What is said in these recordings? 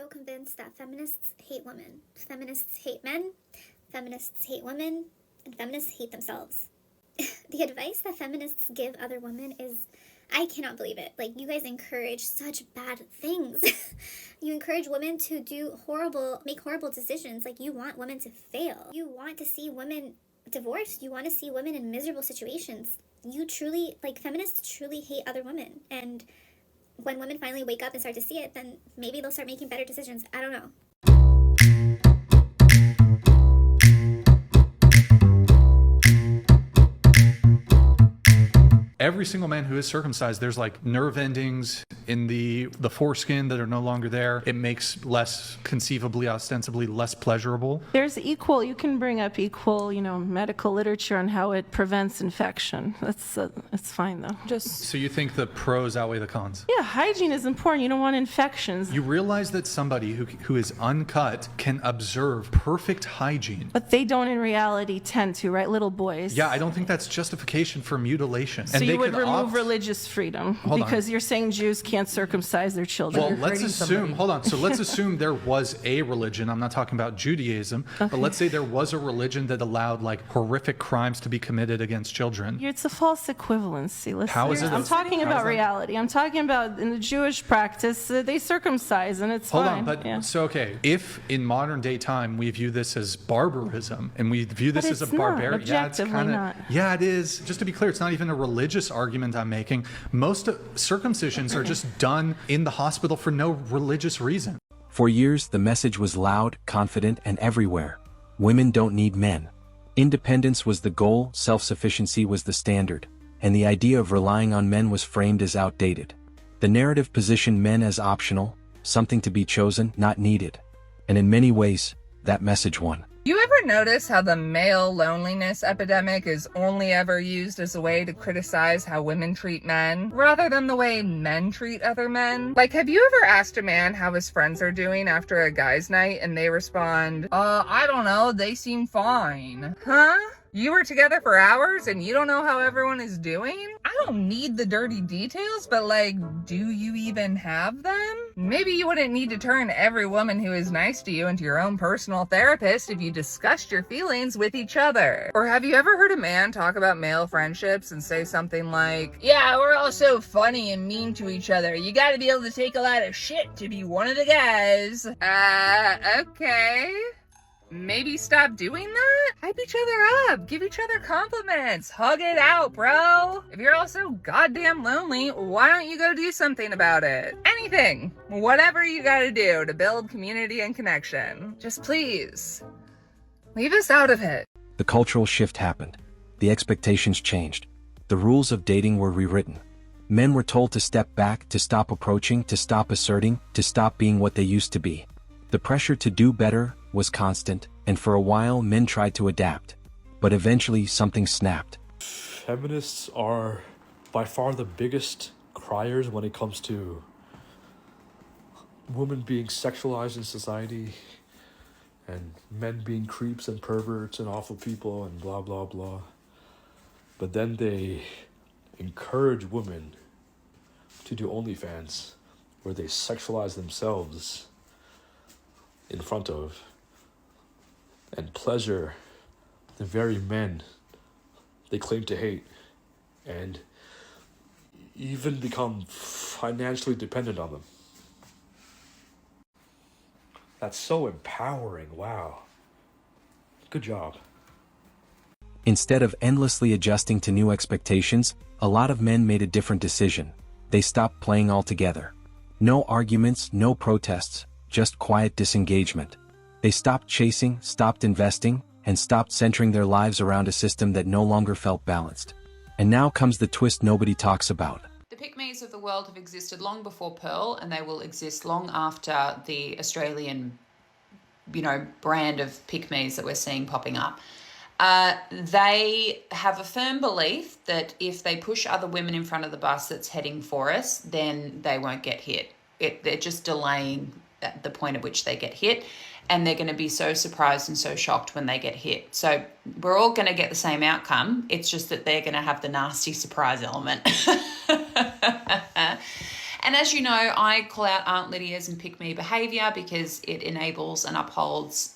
so convinced that feminists hate women, feminists hate men, feminists hate women, and feminists hate themselves. The advice that feminists give other women is, I cannot believe it. Like, you guys encourage such bad things. You encourage women to make horrible decisions. Like, you want women to fail. You want to see women divorced. You want to see women in miserable situations. Feminists truly hate other women. And when women finally wake up and start to see it, then maybe they'll start making better decisions. I don't know. Every single man who is circumcised, there's like nerve endings in the foreskin that are no longer there. It makes ostensibly less pleasurable. There's you can bring up equal, medical literature on how it prevents infection. It's fine though. So you think the pros outweigh the cons? Yeah, hygiene is important. You don't want infections. You realize that somebody who is uncut can observe perfect hygiene. But they don't in reality tend to, right? Little boys. Yeah, I don't think that's justification for mutilation. So you would remove religious freedom because you're saying Jews can't circumcise their children. Well, let's assume there was a religion. I'm not talking about Judaism, okay. But let's say there was a religion that allowed like horrific crimes to be committed against children. It's a false equivalency. How is it? I'm talking about reality. I'm talking about in the Jewish practice, they circumcise and it's fine. Hold on, okay. If in modern day time we view this as barbarism and we view this as a barbarian, yeah, it is. Just to be clear, it's not even a religious argument I'm making. Most circumcisions are just done in the hospital for no religious reason. For years, the message was loud, confident, and everywhere. Women don't need men. Independence was the goal, self-sufficiency was the standard, and the idea of relying on men was framed as outdated. The narrative positioned men as optional, something to be chosen, not needed. And in many ways, that message won. You ever notice how the male loneliness epidemic is only ever used as a way to criticize how women treat men, rather than the way men treat other men? Like, have you ever asked a man how his friends are doing after a guy's night and they respond, I don't know, they seem fine. Huh? You were together for hours and you don't know how everyone is doing? I don't need the dirty details, but do you even have them? Maybe you wouldn't need to turn every woman who is nice to you into your own personal therapist if you discussed your feelings with each other. Or have you ever heard a man talk about male friendships and say something like, yeah, we're all so funny and mean to each other. You gotta be able to take a lot of shit to be one of the guys. Okay. Maybe stop doing that? Hype each other up, give each other compliments, hug it out, bro. If you're all so goddamn lonely, why don't you go do something about it? Anything, whatever you gotta do to build community and connection. Just please, leave us out of it. The cultural shift happened. The expectations changed. The rules of dating were rewritten. Men were told to step back, to stop approaching, to stop asserting, to stop being what they used to be. The pressure to do better was constant, and for a while men tried to adapt. But eventually something snapped. Feminists are by far the biggest criers when it comes to women being sexualized in society and men being creeps and perverts and awful people and blah blah blah. But then they encourage women to do OnlyFans where they sexualize themselves in front of and pleasure the very men they claim to hate and even become financially dependent on them. That's so empowering. Wow. Good job. Instead of endlessly adjusting to new expectations, a lot of men made a different decision. They stopped playing altogether. No arguments, no protests, just quiet disengagement. They stopped chasing, stopped investing, and stopped centering their lives around a system that no longer felt balanced. And now comes the twist nobody talks about. The pick-me's of the world have existed long before Pearl, and they will exist long after the Australian, brand of pick-me's that we're seeing popping up. They have a firm belief that if they push other women in front of the bus that's heading for us, then they won't get hit. They're just delaying the point at which they get hit, and they're going to be so surprised and so shocked when they get hit. So we're all going to get the same outcome. It's just that they're going to have the nasty surprise element. And as you know, I call out Aunt Lydia's and pick me behavior because it enables and upholds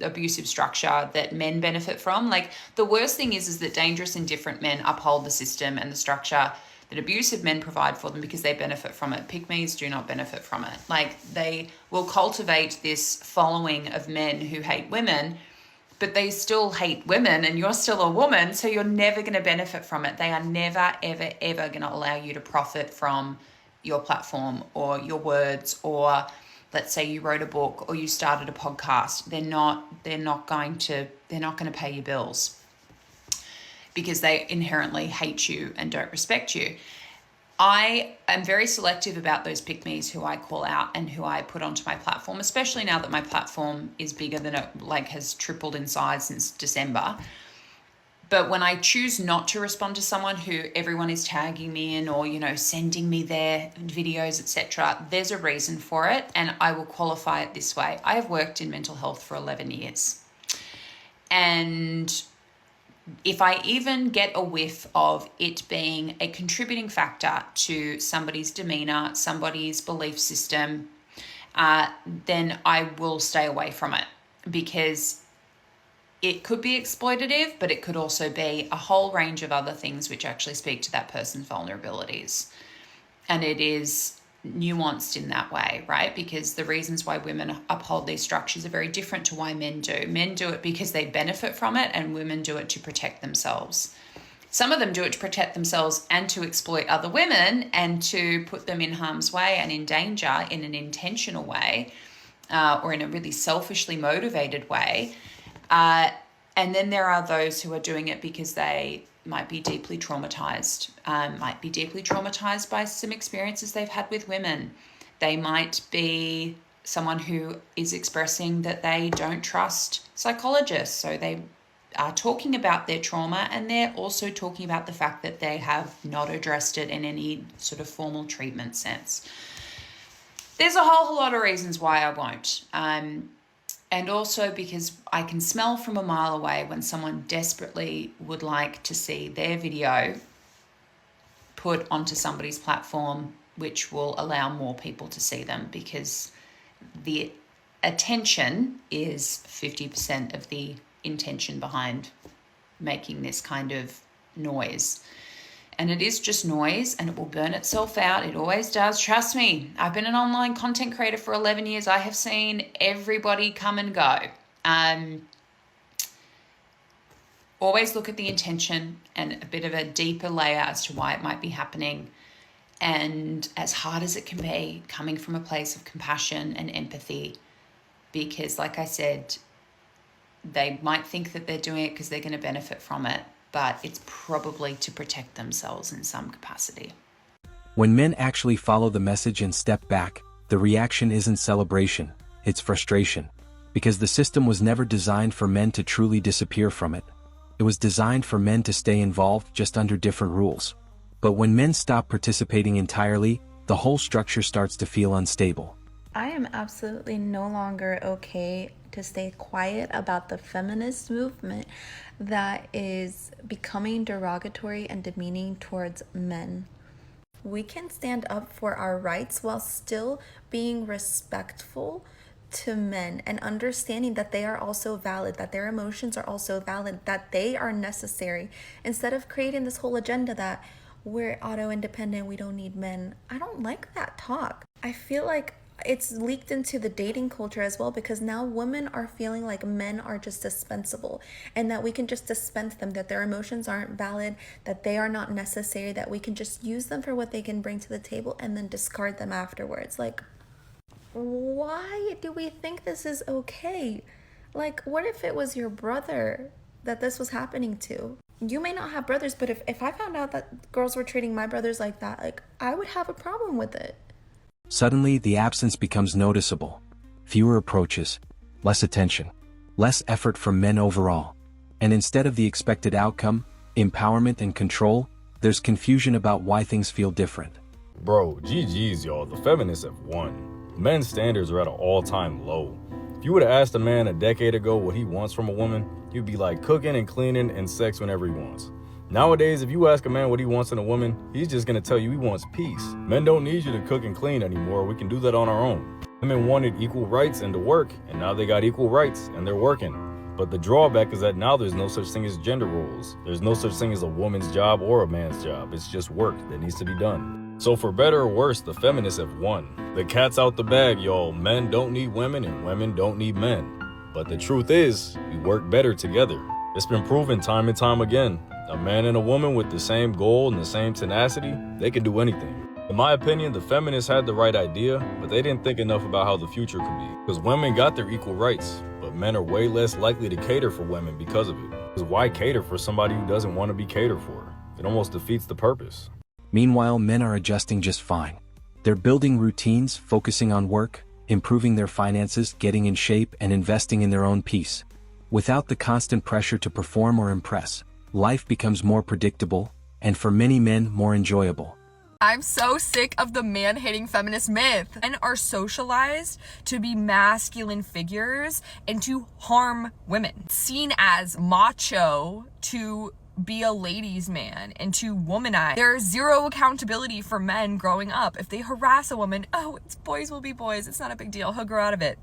abusive structure that men benefit from. Like, the worst thing is that dangerous, indifferent men uphold the system and the structure that abusive men provide for them because they benefit from it. Pick-me's do not benefit from it. Like, they will cultivate this following of men who hate women, but they still hate women, and you're still a woman, so you're never going to benefit from it. They are never, ever, ever going to allow you to profit from your platform or your words, or let's say you wrote a book or you started a podcast. They're not going to pay your bills because they inherently hate you and don't respect you. I am very selective about those pick-me's who I call out and who I put onto my platform, especially now that my platform is bigger than it, like, has tripled in size since December. But when I choose not to respond to someone who everyone is tagging me in or, you know, sending me their videos, etc., there's a reason for it, and I will qualify it this way. I have worked in mental health for 11 years. And if I even get a whiff of it being a contributing factor to somebody's demeanor, somebody's belief system, then I will stay away from it, because it could be exploitative, but it could also be a whole range of other things which actually speak to that person's vulnerabilities. And it is nuanced in that way, right? Because the reasons why women uphold these structures are very different to why men do. Men do it because they benefit from it, and women do it to protect themselves. Some of them do it to protect themselves and to exploit other women and to put them in harm's way and in danger in an intentional way, or in a really selfishly motivated way. And then there are those who are doing it because they might be deeply traumatized, by some experiences they've had with women. They might be someone who is expressing that they don't trust psychologists. So they are talking about their trauma, and they're also talking about the fact that they have not addressed it in any sort of formal treatment sense. There's a whole lot of reasons why I won't. And also because I can smell from a mile away when someone desperately would like to see their video put onto somebody's platform, which will allow more people to see them, because the attention is 50% of the intention behind making this kind of noise. And it is just noise, and it will burn itself out. It always does. Trust me. I've been an online content creator for 11 years. I have seen everybody come and go. Always look at the intention and a bit of a deeper layer as to why it might be happening. And as hard as it can be, coming from a place of compassion and empathy, because like I said, they might think that they're doing it because they're going to benefit from it, but it's probably to protect themselves in some capacity. When men actually follow the message and step back, the reaction isn't celebration, it's frustration. Because the system was never designed for men to truly disappear from it. It was designed for men to stay involved, just under different rules. But when men stop participating entirely, the whole structure starts to feel unstable. I am absolutely no longer okay to stay quiet about the feminist movement that is becoming derogatory and demeaning towards men. We can stand up for our rights while still being respectful to men and understanding that they are also valid, that their emotions are also valid, that they are necessary, instead of creating this whole agenda that we're auto-independent, we don't need men. I don't like that talk. I feel like it's leaked into the dating culture as well, because now women are feeling like men are just dispensable and that we can just dispense them, that their emotions aren't valid, that they are not necessary, that we can just use them for what they can bring to the table and then discard them afterwards. Like, why do we think this is okay? Like, what if it was your brother that this was happening to? You may not have brothers, but if I found out that girls were treating my brothers like that, like, I would have a problem with it. Suddenly, the absence becomes noticeable. Fewer approaches, less attention, less effort from men overall. And instead of the expected outcome, empowerment and control, there's confusion about why things feel different. Bro, GG's y'all, the feminists have won. Men's standards are at an all-time low. If you would have asked a man a decade ago what he wants from a woman, he'd be like cooking and cleaning and sex whenever he wants. Nowadays, if you ask a man what he wants in a woman, he's just gonna tell you he wants peace. Men don't need you to cook and clean anymore. We can do that on our own. Women wanted equal rights and to work, and now they got equal rights and they're working. But the drawback is that now there's no such thing as gender roles. There's no such thing as a woman's job or a man's job. It's just work that needs to be done. So for better or worse, the feminists have won. The cat's out the bag, y'all. Men don't need women and women don't need men. But the truth is, we work better together. It's been proven time and time again. A man and a woman with the same goal and the same tenacity, they can do anything. In my opinion, the feminists had the right idea, but they didn't think enough about how the future could be. Because women got their equal rights, but men are way less likely to cater for women because of it. Because why cater for somebody who doesn't want to be catered for? It almost defeats the purpose. Meanwhile, men are adjusting just fine. They're building routines, focusing on work, improving their finances, getting in shape, and investing in their own peace. Without the constant pressure to perform or impress, life becomes more predictable, and for many men, more enjoyable. I'm so sick of the man-hating feminist myth. Men are socialized to be masculine figures and to harm women. Seen as macho, to be a ladies' man, and to womanize. There's zero accountability for men growing up. If they harass a woman, oh, it's boys will be boys. It's not a big deal. He'll grow out of it.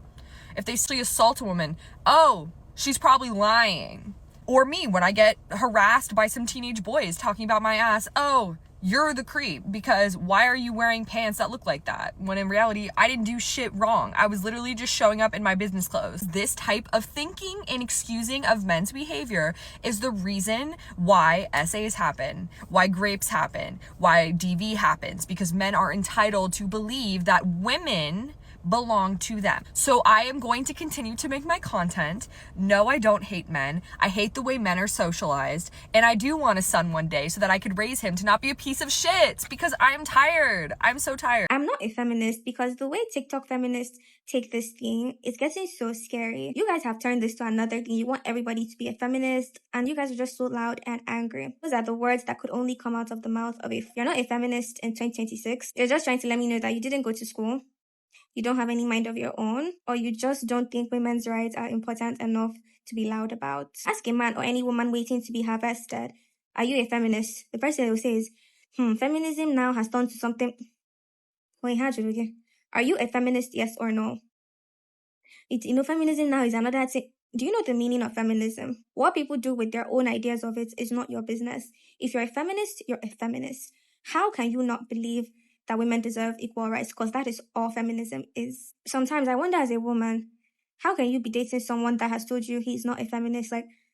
If they sexually assault a woman, oh, she's probably lying. Or me, when I get harassed by some teenage boys talking about my ass, oh, you're the creep because why are you wearing pants that look like that? When in reality, I didn't do shit wrong. I was literally just showing up in my business clothes. This type of thinking and excusing of men's behavior is the reason why essays happen, why grapes happen, why DV happens, because men are entitled to believe that women belong to them. So I am going to continue to make my content. No, I don't hate men. I hate the way men are socialized. And I do want a son one day so that I could raise him to not be a piece of shit because I am tired. I'm so tired. I'm not a feminist because the way TikTok feminists take this thing, it's getting so scary. You guys have turned this to another thing. You want everybody to be a feminist and you guys are just so loud and angry. Those are the words that could only come out of the mouth of you're not a feminist in 2026. You're just trying to let me know that you didn't go to school. You don't have any mind of your own, or you just don't think women's rights are important enough to be loud about. Ask a man or any woman waiting to be harvested, are you a feminist? The first thing they will say is, feminism now has turned to something. Are you a feminist, yes or no? Feminism now is another thing. Do you know the meaning of feminism? What people do with their own ideas of it is not your business. If you're a feminist, you're a feminist. How can you not believe that women deserve equal rights? Because that is all feminism is. Sometimes I wonder as a woman, how can you be dating someone that has told you he's not a feminist?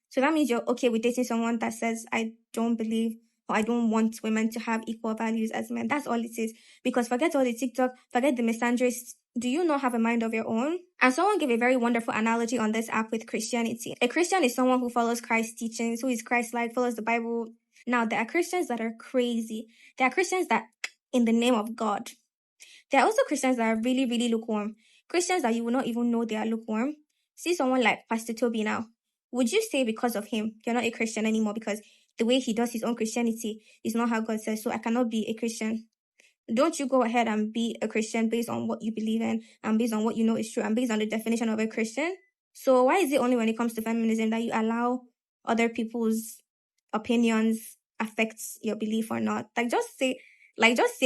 So that means you're okay with dating someone that says, I don't believe or I don't want women to have equal values as men. That's all it is. Because forget all the TikTok, forget the misandrists. Do you not have a mind of your own? And someone gave a very wonderful analogy on this app with Christianity. A Christian is someone who follows Christ's teachings, who is Christ-like, follows the Bible. Now, there are Christians that are crazy. There are Christians that in the name of God. There are also Christians that are really, really lukewarm. Christians that you will not even know they are lukewarm. See someone like Pastor Toby now. Would you say because of him, you're not a Christian anymore because the way he does his own Christianity is not how God says, so I cannot be a Christian? Don't you go ahead and be a Christian based on what you believe in and based on what you know is true and based on the definition of a Christian? So why is it only when it comes to feminism that you allow other people's opinions affect your belief or not? Just say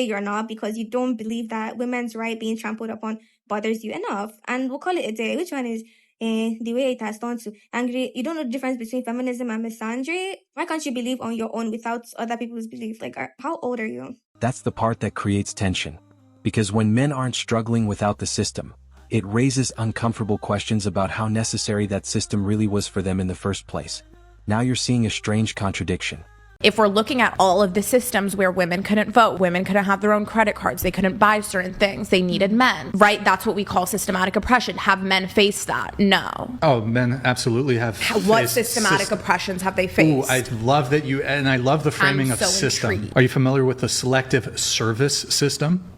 you're not because you don't believe that women's right being trampled upon bothers you enough. And we'll call it a day. Which one is the way it has turned to angry? You don't know the difference between feminism and misandry? Why can't you believe on your own without other people's belief? How old are you? That's the part that creates tension. Because when men aren't struggling without the system, it raises uncomfortable questions about how necessary that system really was for them in the first place. Now you're seeing a strange contradiction. If we're looking at all of the systems where women couldn't vote, women couldn't have their own credit cards, they couldn't buy certain things, they needed men, right? That's what we call systematic oppression. Have men faced that? No. Oh, men absolutely have What systematic oppressions have they faced? Ooh, I love that and I love the framing of system. Intrigued. Are you familiar with the selective service system?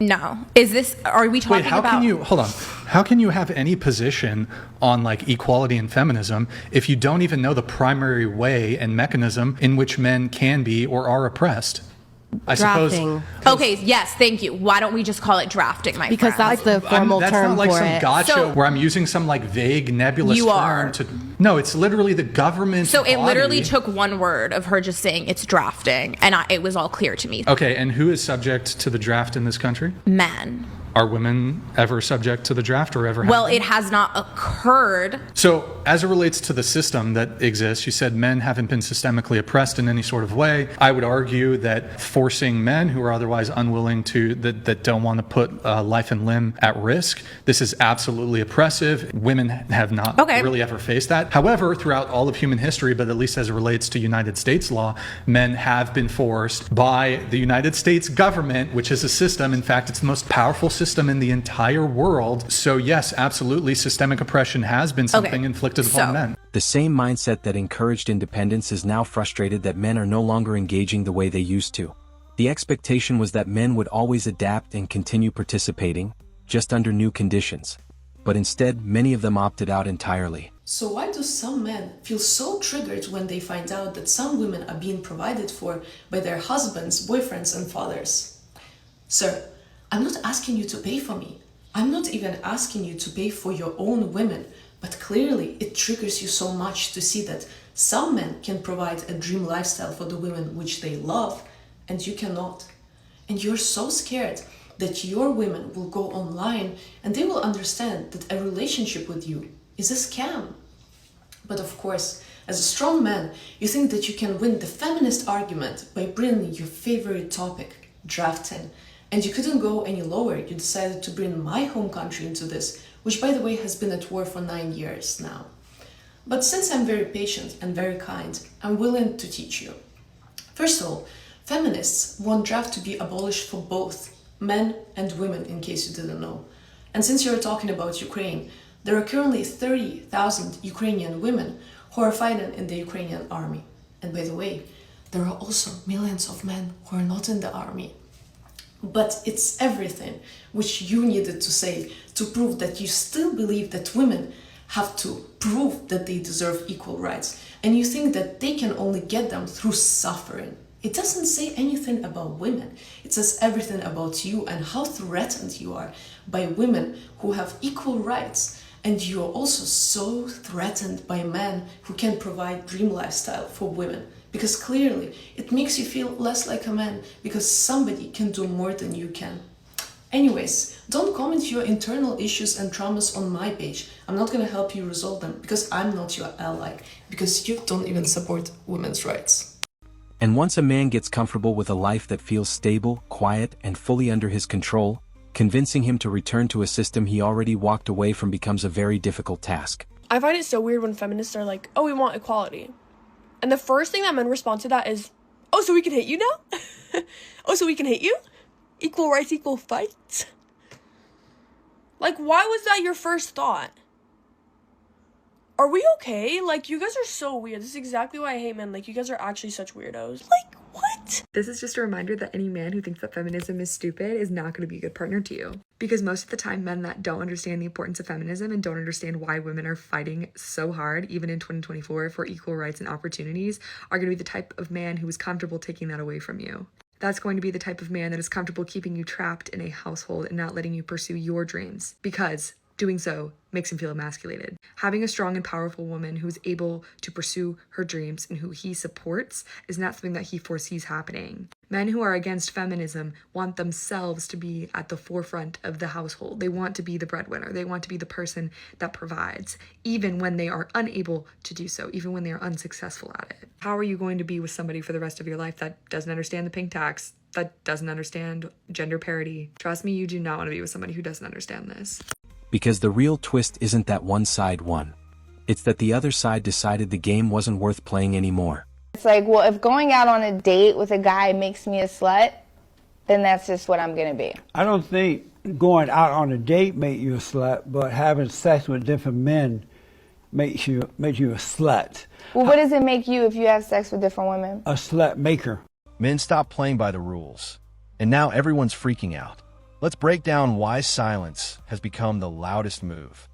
No. Are we talking about... Hold on. How can you have any position on equality and feminism if you don't even know the primary way and mechanism in which men can be or are oppressed? I drafting. suppose. Okay, yes, thank you. Why don't we just call it drafting, my because friend? that's the formal that's term not for some it. gotcha where I'm using some vague nebulous term to... No, it's literally the government. So it literally took one word of her just saying it's drafting, and it was all clear to me. Okay, and who is subject to the draft in this country? Men. Are women ever subject to the draft or ever have Well, been? it has not occurred. So as it relates to the system that exists, you said men haven't been systemically oppressed in any sort of way. I would argue that forcing men who are otherwise unwilling to, that don't want to put life and limb at risk, this is absolutely oppressive. Women have not really ever faced that. However, throughout all of human history, but at least as it relates to United States law, men have been forced by the United States government, which is a system. In fact, it's the most powerful system in the entire world. So yes, absolutely, systemic oppression has been something inflicted upon men. The same mindset that encouraged independence is now frustrated that men are no longer engaging the way they used to. The expectation was that men would always adapt and continue participating, just under new conditions. But instead, many of them opted out entirely. So why do some men feel so triggered when they find out that some women are being provided for by their husbands, boyfriends, and fathers? Sir, I'm not asking you to pay for me. I'm not even asking you to pay for your own women, but clearly it triggers you so much to see that some men can provide a dream lifestyle for the women which they love, and you cannot. And you're so scared that your women will go online and they will understand that a relationship with you is a scam. But of course, as a strong man, you think that you can win the feminist argument by bringing your favorite topic, drafting. And you couldn't go any lower. You decided to bring my home country into this, which by the way has been at war for 9 years now. But since I'm very patient and very kind, I'm willing to teach you. First of all, feminists want draft to be abolished for both men and women, in case you didn't know. And since you're talking about Ukraine, there are currently 30,000 Ukrainian women who are fighting in the Ukrainian army. And by the way, there are also millions of men who are not in the army. But it's everything which you needed to say to prove that you still believe that women have to prove that they deserve equal rights, and you think that they can only get them through suffering. It doesn't say anything about women. It says everything about you and how threatened you are by women who have equal rights, and you are also so threatened by men who can provide dream lifestyle for women. Because clearly, it makes you feel less like a man because somebody can do more than you can. Anyways, don't comment your internal issues and traumas on my page. I'm not gonna help you resolve them because I'm not your ally, because you don't even support women's rights. And once a man gets comfortable with a life that feels stable, quiet, and fully under his control, convincing him to return to a system he already walked away from becomes a very difficult task. I find it so weird when feminists are like, oh, we want equality. And the first thing that men respond to that is, oh, so we can hate you now? Oh, so we can hate you? Equal rights, equal fights? Like, why was that your first thought? Are we okay? Like, you guys are so weird. This is exactly why I hate men. Like, you guys are actually such weirdos. Like, what? This is just a reminder that any man who thinks that feminism is stupid is not going to be a good partner to you. Because most of the time, men that don't understand the importance of feminism and don't understand why women are fighting so hard, even in 2024, for equal rights and opportunities, are going to be the type of man who is comfortable taking that away from you. That's going to be the type of man that is comfortable keeping you trapped in a household and not letting you pursue your dreams, because doing so makes him feel emasculated. Having a strong and powerful woman who's able to pursue her dreams and who he supports is not something that he foresees happening. Men who are against feminism want themselves to be at the forefront of the household. They want to be the breadwinner. They want to be the person that provides, even when they are unable to do so, even when they are unsuccessful at it. How are you going to be with somebody for the rest of your life that doesn't understand the pink tax, that doesn't understand gender parity? Trust me, you do not want to be with somebody who doesn't understand this. Because the real twist isn't that one side won. It's that the other side decided the game wasn't worth playing anymore. It's like, well, if going out on a date with a guy makes me a slut, then that's just what I'm going to be. I don't think going out on a date makes you a slut, but having sex with different men makes you a slut. Well, what does it make you if you have sex with different women? A slut maker. Men stopped playing by the rules, and now everyone's freaking out. Let's break down why silence has become the loudest move.